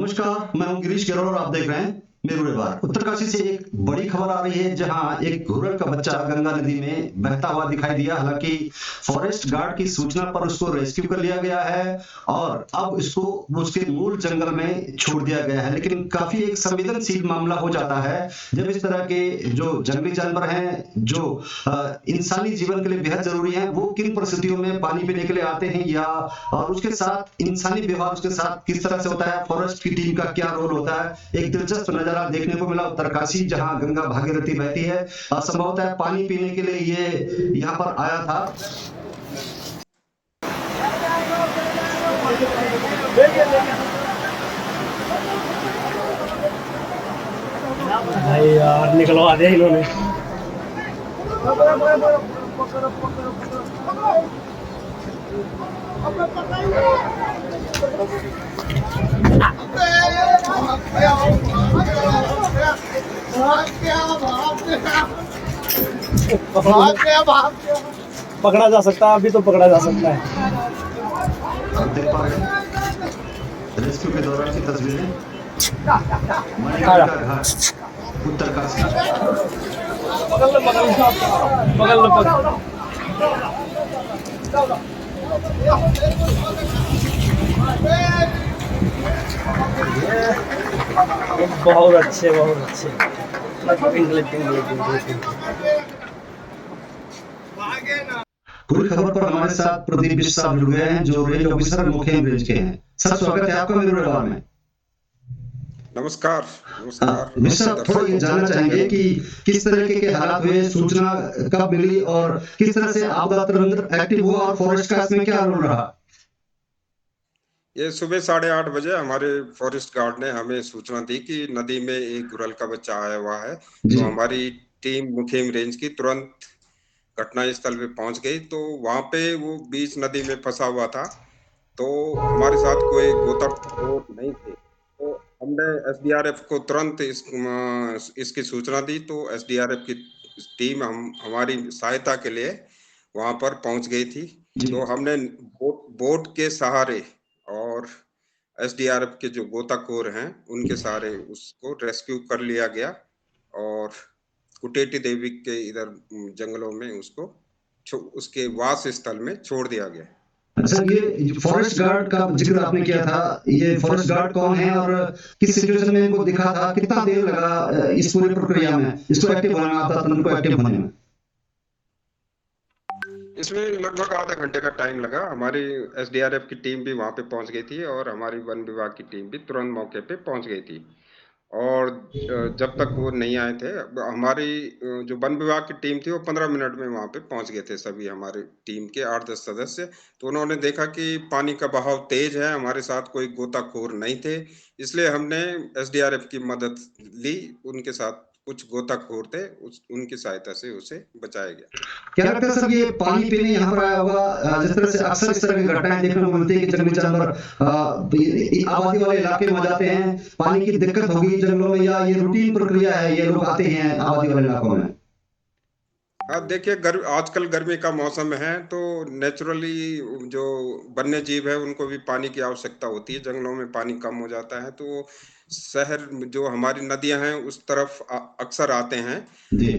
नमस्कार, मैं हूँ गिरीश केरोल और आप देख रहे हैं मेरू रिवार। उत्तरकाशी से एक बड़ी खबर आ रही है जहां एक घुरल का बच्चा गंगा नदी में बहता हुआ दिखाई दिया। हालांकि फॉरेस्ट गार्ड की सूचना पर उसको रेस्क्यू कर लिया गया है और अब इसको उसके मूल जंगल में छोड़ दिया गया है। लेकिन काफी एक संवेदनशील मामला हो जाता है जब इस तरह के जो जंगली जानवर हैं, जो इंसानी जीवन के लिए बेहद जरूरी हैं, वो किन परिस्थितियों में पानी पीने के लिए आते हैं या और उसके साथ इंसानी व्यवहार उसके साथ किस तरह से होता है, फॉरेस्ट की टीम का क्या रोल होता है। एक दिलचस्प नजारा देखने को मिला उत्तरकाशी, जहां गंगा भागीरथी बहती है और संभवतः पानी पीने के लिए ये यहाँ पर आया था। भाई यार निकलवा दिया इन्होंने। पकड़ा जा सकता है, अभी तो पकड़ा जा सकता है। रेस्क्यू के दौरान की तस्वीरें मणिकर्णिका घाट उत्तरकाशी। बहुत अच्छे पूरी खबर पर हमारे साथ प्रदीप बिस्सा साहब जुड़ गए हैं, जो रेंज ऑफिसर मुखेम रेंज के हैं। सर, स्वागत है आपका मेरे परिवार में। नमस्कार। मिस्टर, थोड़ा ये जानना चाहेंगे कि किस तरह के हालात हुए, सूचना कब मिली और किस तरह से आपदा तुरंत एक्टिव हुआ और फॉरेस्ट का इसमें क्या रोल रहा? ये सुबह 8:30 बजे हमारे फॉरेस्ट गार्ड ने हमें सूचना दी कि नदी में एक घुरल का बच्चा आया हुआ है। तो हमारी टीम मुखेम रेंज की तुरंत घटनास्थल पे पहुंच गई। तो वहां पे वो बीच नदी में फंसा हुआ था, तो हमारे साथ कोई गोताखोर नहीं थे। तो हमने एसडीआरएफ को तुरंत इसकी सूचना दी। तो एसडीआरएफ की टीम हमारी सहायता के लिए वहां पर पहुंच गई थी। तो हमने बोट के सहारे और एसडीआरएफ के जो गोताखोर हैं उनके सहारे उसको रेस्क्यू कर लिया गया और कुटेटी देवी के इधर जंगलों में उसको उसके वास स्थल में छोड़ दिया गया। अच्छा, ये फॉरेस्ट गार्ड का जिक्र आपने किया था, ये फॉरेस्ट गार्ड कौन है और किस सिचुएशन में इनको दिखा था, कितना देर लगा इस पूरी प्रक्रिया में, इसको एक्टिव होने में, आपदा तंत्र को एक्टिव होने में? इसमें लगभग आधा घंटे का टाइम लगा। हमारी एसडीआरएफ की टीम भी वहां पे पहुंच गई थी और हमारी वन विभाग की टीम भी तुरंत मौके पे पहुंच गई थी। और जब तक वो नहीं आए थे, हमारी जो वन विभाग की टीम थी वो 15 मिनट में वहां पे पहुंच गए थे। सभी हमारी टीम के 8-10 सदस्य। तो उन्होंने देखा कि पानी का बहाव तेज है, हमारे साथ कोई गोताखोर नहीं थे, इसलिए हमने एसडीआरएफ की मदद ली। उनके साथ कुछ गोताखोर थे, उनकी सहायता से उसे बचाया गया। क्या लगता है सर, ये पानी पीने यहाँ पर आया होगा? जिस तरह से अक्सर इस तरह की घटनाएं देखने को मिलती है कि जंगली जानवर आबादी वाले इलाके में जाते हैं, पानी की दिक्कत होगी जंगलों में, या ये रूटीन प्रक्रिया है, ये लोग आते हैं आबादी वाले इलाकों में? देखिए, आजकल गर्मी का मौसम है, तो नेचुरली जो वन्य जीव है उनको भी पानी की आवश्यकता होती है। जंगलों में पानी कम हो जाता है, तो शहर जो हमारी नदियां हैं उस तरफ अक्सर आते हैं।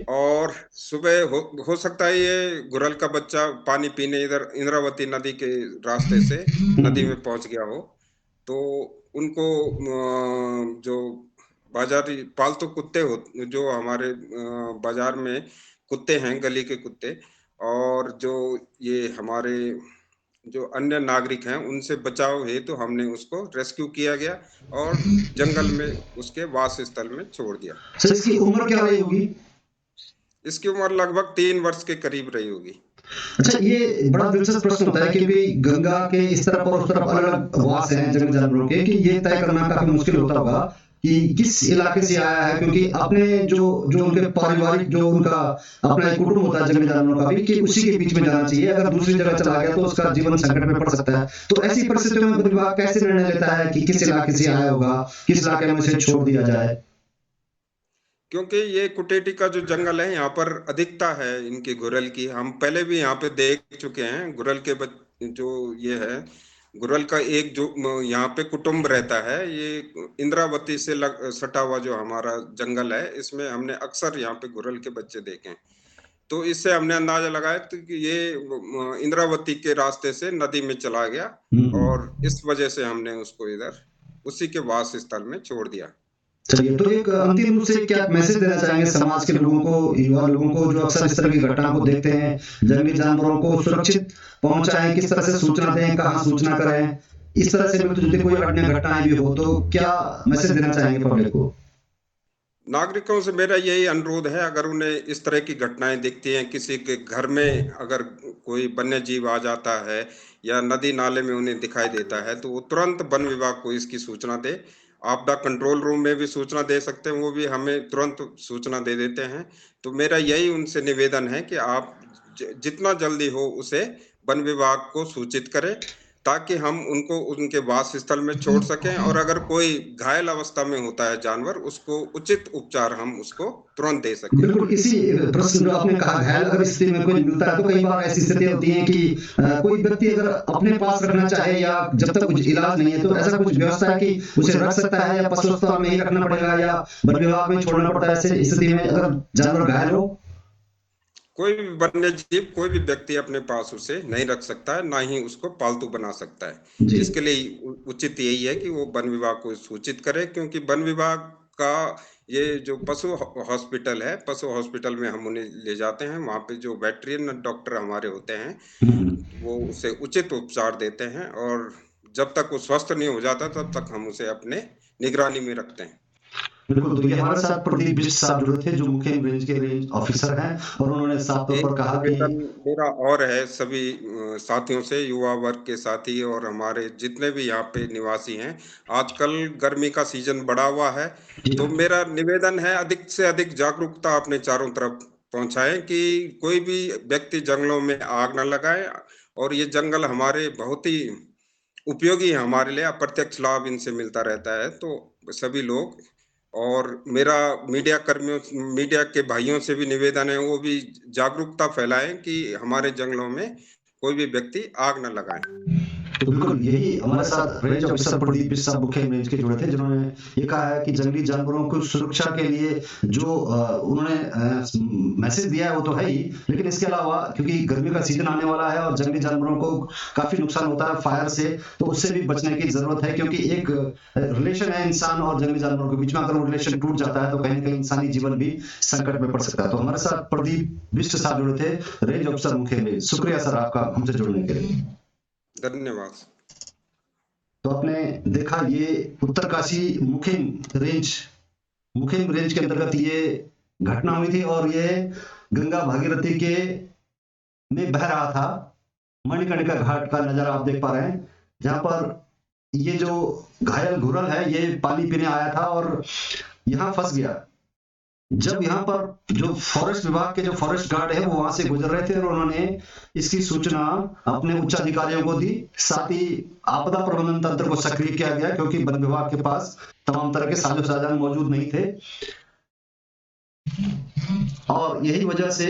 और सुबह हो सकता है ये घुरल का बच्चा पानी पीने इधर इंद्रावती नदी के रास्ते से नदी में पहुंच गया हो। तो उनको जो बाजारी पालतू कुत्ते हो, जो हमारे बाजार में कुत्ते हैं, गली के कुत्ते, और जो ये हमारे जो अन्य नागरिक हैं उनसे बचाव हेतु हमने उसको रेस्क्यू किया गया और जंगल में उसके वास स्थल में छोड़ दिया। सर, इसकी उम्र क्या रही होगी? इसकी उम्र लगभग 3 वर्ष के करीब रही होगी। अच्छा, ये बड़ा दिलचस्प प्रश्न होता है क्योंकि गंगा के इस तरफ और उस तरफ अलग-अलग वास हैं जंगली जानवरों के, कि ये तय करना काफी मुश्किल होता होगा कि किस इलाके से आया है, क्योंकि अपने जो जो उनके पारिवारिक जो उनका अपना एक कुटुंब होता है जंगली जानवरों का भी, कि उसी के बीच में जाना चाहिए। अगर दूसरी जगह चला गया तो उसका जीवन संकट में पड़ सकता है। तो ऐसी परिस्थितियों में वन विभाग कैसे निर्णय लेता है कि किस इलाके से आया होगा, किस इलाके में उसे छोड़ दिया जाए? क्योंकि ये कुटेटी का जो जंगल है यहाँ पर अधिकता है इनकी घुरल की। हम पहले भी यहाँ पे देख चुके हैं घुरल के जो ये है घुरल का एक जो यहाँ पे कुटुंब रहता है, ये इंद्रावती से सटा हुआ जो हमारा जंगल है, इसमें हमने अक्सर यहाँ पे घुरल के बच्चे देखे हैं। तो इससे हमने अंदाजा लगाया तो कि ये इंद्रावती के रास्ते से नदी में चला गया और इस वजह से हमने उसको इधर उसी के वास स्थल में छोड़ दिया। चलिए, तो एक अंतिम रूप से क्या मैसेज देना चाहेंगे समाज के लोगों को, युवा लोगों को, जो अक्सर इस तरह की घटना को देखते हैं, जंगली जानवरों को सुरक्षित पहुंचाएं, किस तरह से सूचना दें, कहां सूचना करें, इस तरह से भी यदि कोई अन्य घटनाएं भी हो तो क्या मैसेज देना चाहेंगे पब्लिक को? नागरिकों से मेरा यही अनुरोध है, अगर उन्हें इस तरह की घटनाएं दिखती हैं, किसी के घर में अगर कोई वन्य जीव आ जाता है या नदी नाले में उन्हें दिखाई देता है, तो वो तुरंत वन विभाग को इसकी सूचना दे। आपदा कंट्रोल रूम में भी सूचना दे सकते हैं, वो भी हमें तुरंत सूचना दे देते हैं। तो मेरा यही उनसे निवेदन है कि आप जितना जल्दी हो उसे वन विभाग को सूचित करें, ताकि हम उनको उनके वास स्थल में छोड़ सकें, और अगर कोई घायल अवस्था में होता है जानवर, उसको उचित उपचार हम उसको तुरंत दे सकें। बिल्कुल, इसी प्रश्न जो आपने कहा, घायल अगर स्थिति में कोई मिलता है तो कई बार ऐसी स्थिति होती है कि कोई व्यक्ति अगर अपने पास रखना चाहे या जब तक कुछ इलाज नहीं है तो ऐसा कुछ व्यवस्था है कि उसे रख सकता है या पशु अस्पताल में ही रखना पड़ेगा या वन विभाग में छोड़ना पड़ता है ऐसे स्थिति में अगर जानवर घायल हो? कोई भी वन्य जीव, कोई भी व्यक्ति अपने पास उसे नहीं रख सकता है, ना ही उसको पालतू बना सकता है। जी। इसके लिए उचित यही है कि वो वन विभाग को सूचित करे, क्योंकि वन विभाग का ये जो पशु हॉस्पिटल है, पशु हॉस्पिटल में हम उन्हें ले जाते हैं, वहाँ पे जो वेटरिनरी डॉक्टर हमारे होते हैं, वो उसे उचित उपचार देते हैं, और जब तक वो स्वस्थ नहीं हो जाता तब तक हम उसे अपने निगरानी में रखते हैं। बिल्कुल, तो ये हमारे साथ प्रदीप बिष्ट साहब जुड़े थे, जो मुखेम रेंज के रेंज ऑफिसर हैं, और उन्होंने साफ तौर पर कहा कि मेरा और है सभी साथियों से, युवा वर्ग के साथी और हमारे जितने भी यहाँ पे निवासी हैं, आजकल गर्मी का सीजन बढ़ा हुआ है, तो मेरा निवेदन है अधिक से अधिक जागरूकता अपने चारों तरफ पहुंचाएं कि कोई भी व्यक्ति जंगलों में आग न लगाए, और ये जंगल हमारे बहुत ही उपयोगी है, हमारे लिए अप्रत्यक्ष लाभ इनसे मिलता रहता है। तो सभी लोग, और मेरा मीडिया कर्मियों, मीडिया के भाइयों से भी निवेदन है, वो भी जागरूकता फैलाएं कि हमारे जंगलों में कोई भी व्यक्ति आग न लगाए। तो बिल्कुल यही हमारे साथ रेंज ऑफिसर प्रदीप बिष्ट साहब मुखेम रेंज के जुड़े थे, जिन्होंने ये कहा है कि जंगली जानवरों को सुरक्षा के लिए जो उन्होंने मैसेज दिया है वो तो है ही, लेकिन इसके अलावा क्योंकि गर्मी का सीजन आने वाला है और जंगली जानवरों को काफी नुकसान होता है फायर से, तो उससे भी बचने की जरूरत है, क्योंकि एक रिलेशन है इंसान और जंगली जानवरों के बीच में, अगर वो रिलेशन टूट जाता है तो कहीं ना कहीं इंसानी जीवन भी संकट में पड़ सकता है। तो हमारे साथ प्रदीप बिष्ट साहब जुड़े थे, रेंज ऑफिसर मुखेम रेंज। शुक्रिया सर आपका हमसे जुड़ने के लिए। धन्यवाद। तो आपने देखा, ये उत्तरकाशी मुखेम रेंज के अंतर्गत ये घटना हुई थी, और ये गंगा भागीरथी के में बह रहा था। मणिकर्णिका घाट का नजारा आप देख पा रहे हैं, जहां पर ये जो घायल घुरल है ये पानी पीने आया था और यहां फंस गया। जब यहाँ पर जो फॉरेस्ट विभाग के जो फॉरेस्ट गार्ड है वो वहां से गुजर रहे थे, और उन्होंने इसकी सूचना अपने उच्च अधिकारियों को दी। साथ ही आपदा प्रबंधन तंत्र को सक्रिय किया गया, क्योंकि वन विभाग के पास तमाम तरह के साजो सामान मौजूद नहीं थे, और यही वजह से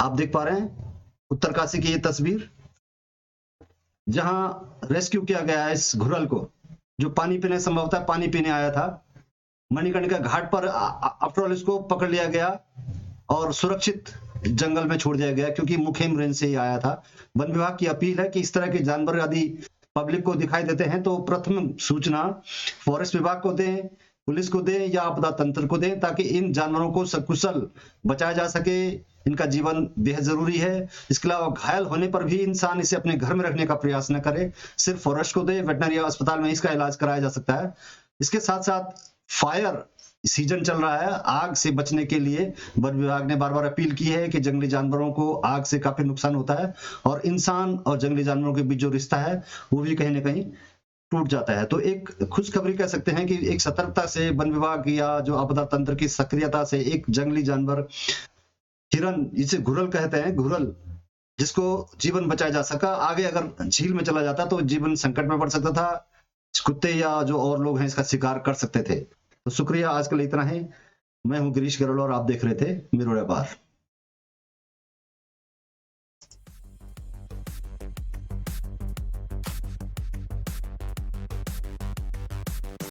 आप देख पा रहे हैं उत्तरकाशी की ये तस्वीर, जहां रेस्क्यू किया गया है इस घुरल को, जो पानी पीने संभवतः पानी पीने आया था। मणिकर्णिका घाट पर आफ्टर ऑल इसको पकड़ लिया गया और सुरक्षित जंगल में छोड़ दिया गया, क्योंकि मुखेम रेंज से ही आया था। वन विभाग की अपील है कि इस तरह के जानवर यदि पब्लिक को दिखाई देते हैं तो प्रथम सूचना फॉरेस्ट विभाग को दें, पुलिस को दें या आपदा तंत्र को दें, ताकि इन जानवरों को सकुशल बचाया जा सके। इनका जीवन बेहद जरूरी है। इसके अलावा घायल होने पर भी इंसान इसे अपने घर में रखने का प्रयास न करे, सिर्फ फॉरेस्ट को दे, वेटनरी अस्पताल में इसका इलाज कराया जा सकता है। इसके साथ साथ फायर सीजन चल रहा है, आग से बचने के लिए वन विभाग ने बार बार अपील की है कि जंगली जानवरों को आग से काफी नुकसान होता है, और इंसान और जंगली जानवरों के बीच जो रिश्ता है वो भी कहीं ना कहीं टूट जाता है। तो एक खुशखबरी कह सकते हैं कि एक सतर्कता से वन विभाग या जो आपदा तंत्र की सक्रियता से एक जंगली जानवर हिरन, जिसे घुरल कहते हैं, घुरल, जिसको जीवन बचाया जा सका। आगे अगर झील में चला जाता तो जीवन संकट में पड़ सकता था, कुत्ते या जो और लोग हैं इसका शिकार कर सकते थे। तो शुक्रिया, आज के लिए इतना ही। मैं हूं गिरीश गरोल और आप देख रहे थे मिरर व्यापार।